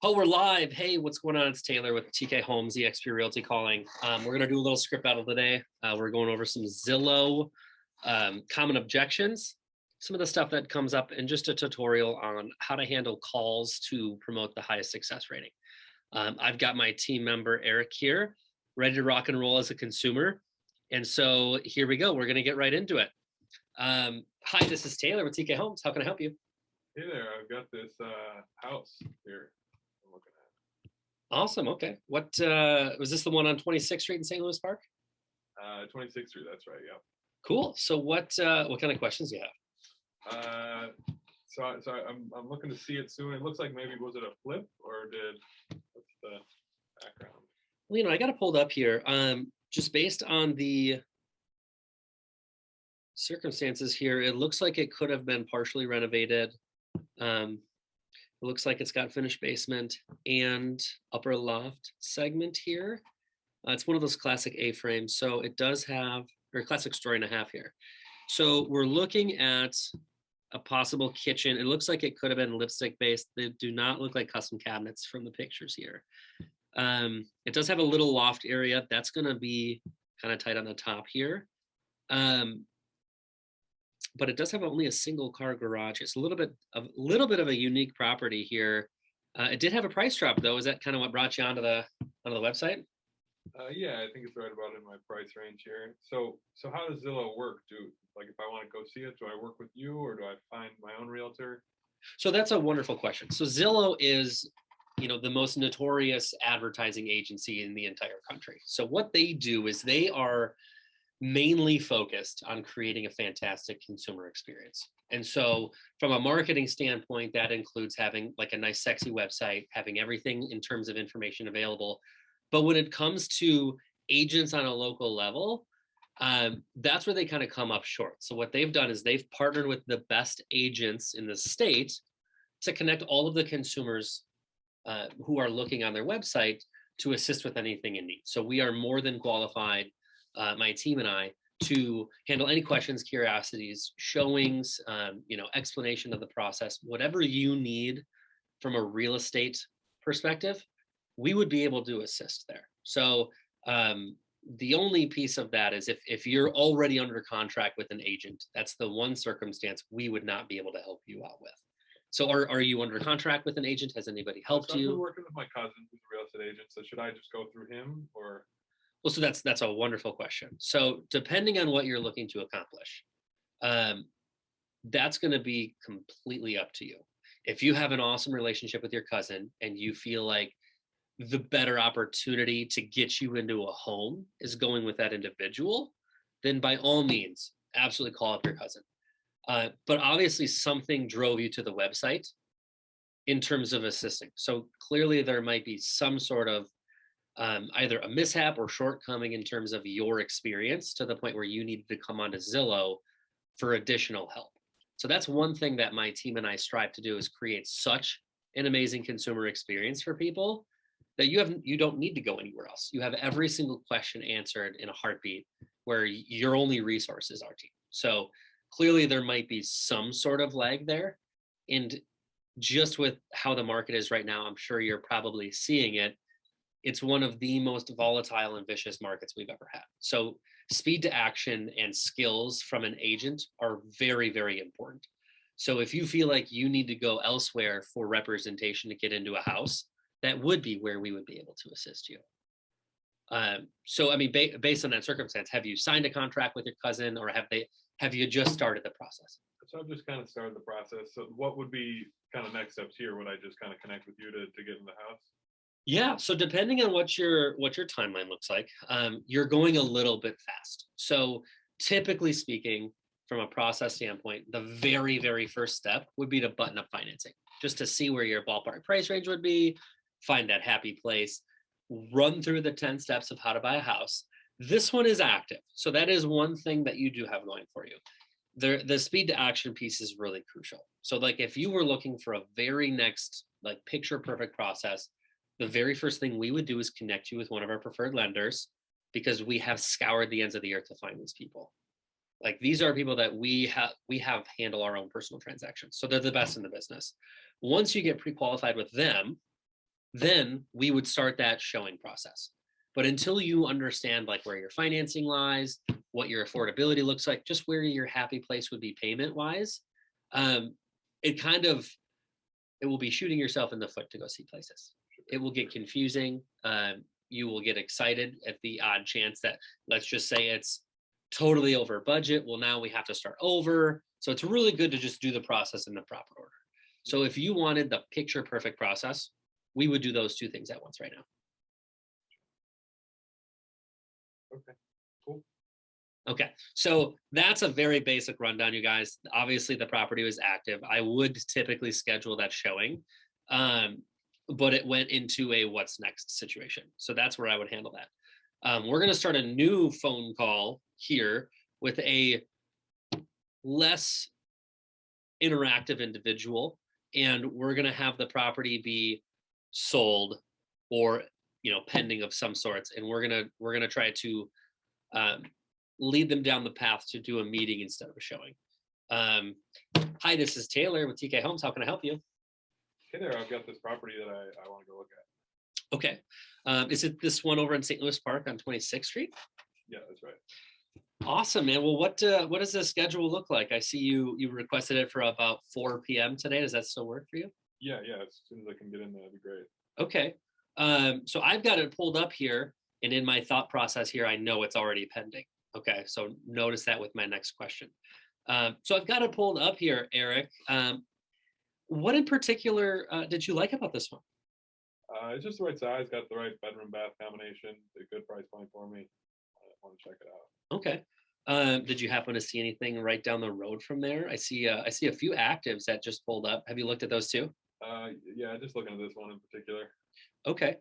Oh, we're live. Hey, what's going on? It's Taylor with TK Homes, eXp Realty calling. We're going to do a little script battle today. We're going over some Zillow common objections, some of the stuff that comes up, and just a tutorial on how to handle calls to promote the highest success rating. I've got my team member, Eric, here, ready to rock and roll as a consumer. And so here we go. We're going to get right into it. Hi, this is Taylor with TK Homes. How can I help you? Hey there, I've got this house here I'm looking at. Awesome. Okay. What was this, the one on 26th Street in St. Louis Park? 26th Street, that's right, yep. Cool. So what kind of questions do you have? So I'm looking to see it soon. It looks like maybe, was it a flip or what's the background? Well, I got it pulled up here. Just based on the circumstances here, it looks like it could have been partially renovated. It looks like it's got finished basement and upper loft segment here. It's one of those classic A-frames, so it does have, or classic story and a half here. So we're looking at a possible kitchen. It looks like it could have been lipstick based. They do not look like custom cabinets from the pictures here. It does have a little loft area. That's going to be kind of tight on the top here. But it does have only a single car garage. It's a little bit of a unique property here. It did have a price drop though. Is that kind of what brought you onto the website? Yeah, I think it's right about in my price range here. So how does Zillow work? Like if I want to go see it, do I work with you or do I find my own realtor? So that's a wonderful question. So Zillow is, the most notorious advertising agency in the entire country. So what they do is they are mainly focused on creating a fantastic consumer experience. And so from a marketing standpoint, that includes having like a nice, sexy website, having everything in terms of information available. But when it comes to agents on a local level, that's where they kind of come up short. So what they've done is they've partnered with the best agents in the state to connect all of the consumers who are looking on their website to assist with anything in need. So we are more than qualified, my team and I, to handle any questions, curiosities, showings, explanation of the process, whatever you need from a real estate perspective, we would be able to assist there. So the only piece of that is if you're already under contract with an agent, that's the one circumstance we would not be able to help you out with. So are you under contract with an agent? Has anybody helped I've you? been working with my cousin who's a real estate agent. So should I just go through him or? Well, so that's a wonderful question. So depending on what you're looking to accomplish, that's going to be completely up to you. If you have an awesome relationship with your cousin and you feel like the better opportunity to get you into a home is going with that individual, then by all means, absolutely call up your cousin. But obviously something drove you to the website in terms of assisting. So clearly there might be some sort of either a mishap or shortcoming in terms of your experience to the point where you needed to come onto Zillow for additional help. So that's one thing that my team and I strive to do, is create such an amazing consumer experience for people that you don't need to go anywhere else. You have every single question answered in a heartbeat, where your only resource is our team. So clearly there might be some sort of lag there. And just with how the market is right now, I'm sure you're probably seeing it. It's one of the most volatile and vicious markets we've ever had. So speed to action and skills from an agent are very, very important. So if you feel like you need to go elsewhere for representation to get into a house, that would be where we would be able to assist you. So, I mean, based on that circumstance, have you signed a contract with your cousin, or have you just started the process? So I've just kind of started the process. So what would be kind of next steps here? Would I just kind of connect with you to get in the house? Yeah. So depending on what your timeline looks like, you're going a little bit fast. So typically speaking, from a process standpoint, the very, very first step would be to button up financing, just to see where your ballpark price range would be, find that happy place, run through the 10 steps of how to buy a house. This one is active. So that is one thing that you do have going for you. The speed to action piece is really crucial. So like if you were looking for a very next, like picture perfect process, the very first thing we would do is connect you with one of our preferred lenders, because we have scoured the ends of the earth to find these people. Like these are people that we have handle our own personal transactions. So they're the best in the business. Once you get pre-qualified with them, then we would start that showing process. But until you understand like where your financing lies, what your affordability looks like, just where your happy place would be payment wise, um, it kind of it will be shooting yourself in the foot to go see places. It will get confusing. You will get excited at the odd chance that, let's just say, it's totally over budget. Well, now we have to start over. So it's really good to just do the process in the proper order. So if you wanted the picture perfect process, we would do those two things at once right now. Okay, cool. Okay, so that's a very basic rundown, you guys. Obviously, the property was active. I would typically schedule that showing, but it went into a what's next situation. So that's where I would handle that. We're going to start a new phone call here with a less interactive individual, and we're going to have the property be sold or pending of some sorts, and we're gonna try to um, lead them down the path to do a meeting instead of a showing. Hi, this is Taylor with TK Homes. How can I help you? Hey there, I've got this property that I want to go look at. Okay. Is it this one over in St. Louis Park on 26th Street? Yeah, that's right. Awesome, man. Well, what does the schedule look like? I see you requested it for about 4 p.m. today. Does that still work for you? Yeah, as soon as I can get in there, that'd be great. Okay. So I've got it pulled up here, and in my thought process here, I know it's already pending. Okay, so notice that with my next question. So I've got it pulled up here, Eric. What in particular did you like about this one? It's just the right size, got the right bedroom bath combination, a good price point for me. I want to check it out. Okay. Did you happen to see anything right down the road from there? I see a few actives that just pulled up. Have you looked at those too? Yeah, just looking at this one in particular. Okay.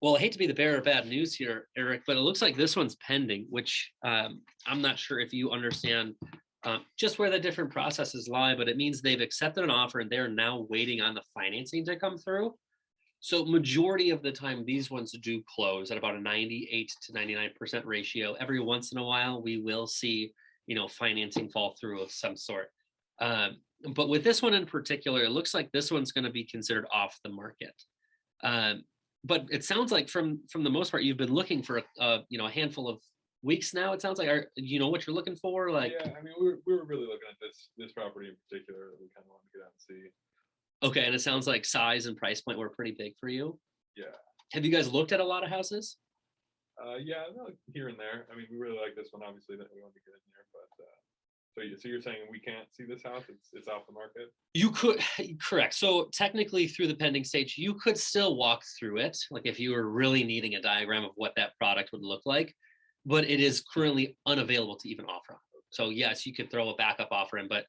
Well, I hate to be the bearer of bad news here, Eric, but it looks like this one's pending, which I'm not sure if you understand just where the different processes lie, but it means they've accepted an offer and they're now waiting on the financing to come through. So majority of the time, these ones do close at about a 98 to 99% ratio. Every once in a while, we will see, financing fall through of some sort. But with this one in particular, it looks like this one's going to be considered off the market. But it sounds like from the most part, you've been looking for a handful of weeks now. It sounds like, you know what you're looking for? Like, yeah, I mean, we were really looking at this property in particular that we kind of wanted to get out and see. Okay, and it sounds like size and price point were pretty big for you. Yeah. Have you guys looked at a lot of houses? Yeah, here and there. I mean, we really like this one, obviously, that we want to get in there. But so you're saying we can't see this house? It's off the market? You could, correct. So technically, through the pending stage, you could still walk through it, like if you were really needing a diagram of what that product would look like. But it is currently unavailable to even offer on. So yes, you could throw a backup offer in, but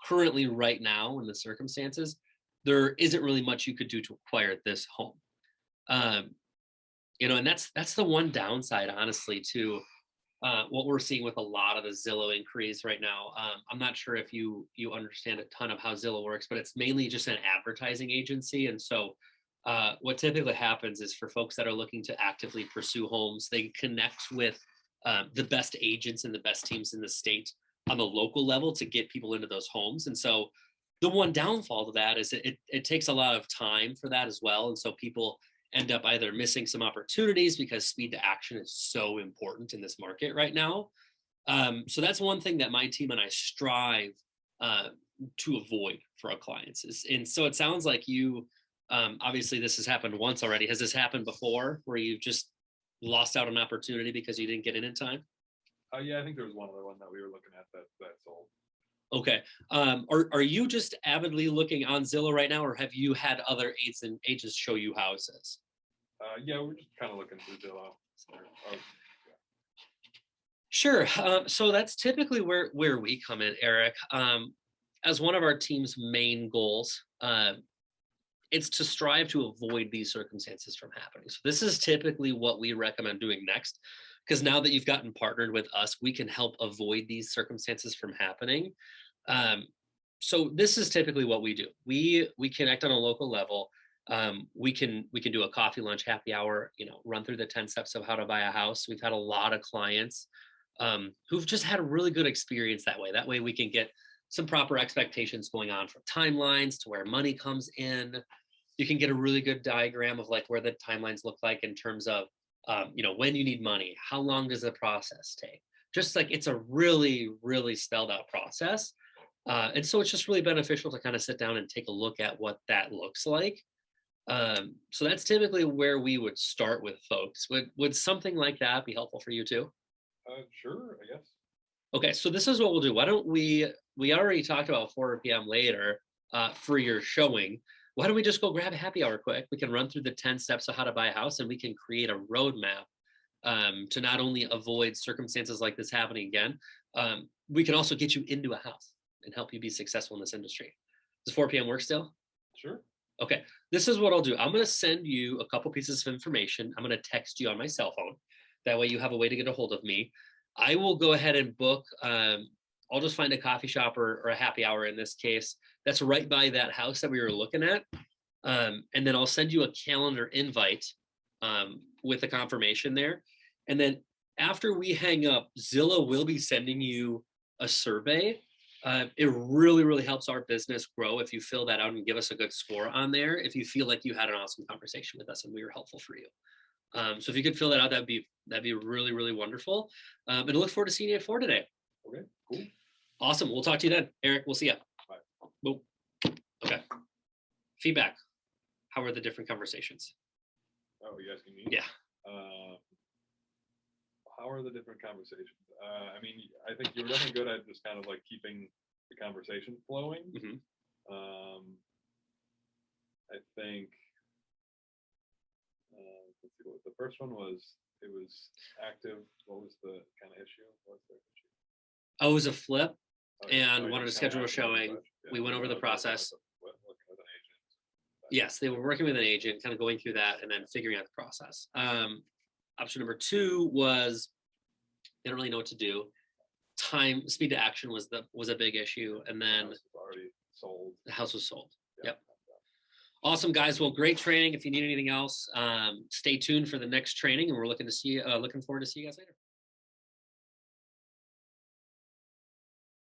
currently, right now, in the circumstances, there isn't really much you could do to acquire this home. And that's the one downside, honestly, to what we're seeing with a lot of the Zillow inquiries right now. I'm not sure if you understand a ton of how Zillow works, but it's mainly just an advertising agency. And so what typically happens is for folks that are looking to actively pursue homes, they connect with the best agents and the best teams in the state on the local level to get people into those homes. And so the one downfall to that is it takes a lot of time for that as well. And so people end up either missing some opportunities because speed to action is so important in this market right now. So that's one thing that my team and I strive to avoid for our clients. And so it sounds like you, obviously this has happened once already. Has this happened before where you've just lost out on opportunity because you didn't get in time? Yeah, I think there was one other one that we were looking at that sold. Okay. Are you just avidly looking on Zillow right now, or have you had other agents show you houses? Yeah, we're just kind of looking through Zillow. Yeah. Sure. So that's typically where we come in, Eric. As one of our team's main goals, it's to strive to avoid these circumstances from happening. So this is typically what we recommend doing next, because now that you've gotten partnered with us, we can help avoid these circumstances from happening. So this is typically what we do. We connect on a local level. We can do a coffee, lunch, happy hour, run through the 10 steps of how to buy a house. We've had a lot of clients who've just had a really good experience that way. That way we can get some proper expectations going on from timelines to where money comes in. You can get a really good diagram of like where the timelines look like in terms of, when you need money, how long does the process take? Just like it's a really, really spelled out process. And so it's just really beneficial to kind of sit down and take a look at what that looks like. So that's typically where we would start with folks. Would something like that be helpful for you too? Sure, I guess. Okay, so this is what we'll do. Why don't we already talked about 4 p.m. later for your showing. Why don't we just go grab a happy hour quick? We can run through the 10 steps of how to buy a house and we can create a roadmap to not only avoid circumstances like this happening again, we can also get you into a house and help you be successful in this industry. Does 4 p.m. work still? Sure. Okay, this is what I'll do. I'm going to send you a couple pieces of information. I'm going to text you on my cell phone. That way you have a way to get a hold of me. I will go ahead and book. I'll just find a coffee shop or a happy hour in this case that's right by that house that we were looking at. And then I'll send you a calendar invite with a confirmation there. And then after we hang up, Zillow will be sending you a survey. It really, really helps our business grow if you fill that out and give us a good score on there. If you feel like you had an awesome conversation with us and we were helpful for you. So if you could fill that out, that'd be really, really wonderful. And I look forward to seeing you at 4 today. Okay, cool. Awesome. We'll talk to you then. Eric, we'll see you. Bye. Boom. Okay. Feedback. How are the different conversations? Oh, you asking me? Yeah. How are the different conversations? I mean, I think you were definitely good at just kind of like keeping the conversation flowing. Mm-hmm. I think let's see, what the first one was. It was active. What was the kind of issue? What's the issue? Oh, it was a flip Yeah, and wanted to schedule a showing. We went over the process. Working with an agent. Yes, they were working with an agent, kind of going through that and then figuring out the process. Option number 2 was they don't really know what to do. Speed to action was a big issue, and then The house was already sold. the house was sold. Yeah. Yep. Awesome, guys. Well, great training. If you need anything else, stay tuned for the next training, and we're looking forward to see you guys later.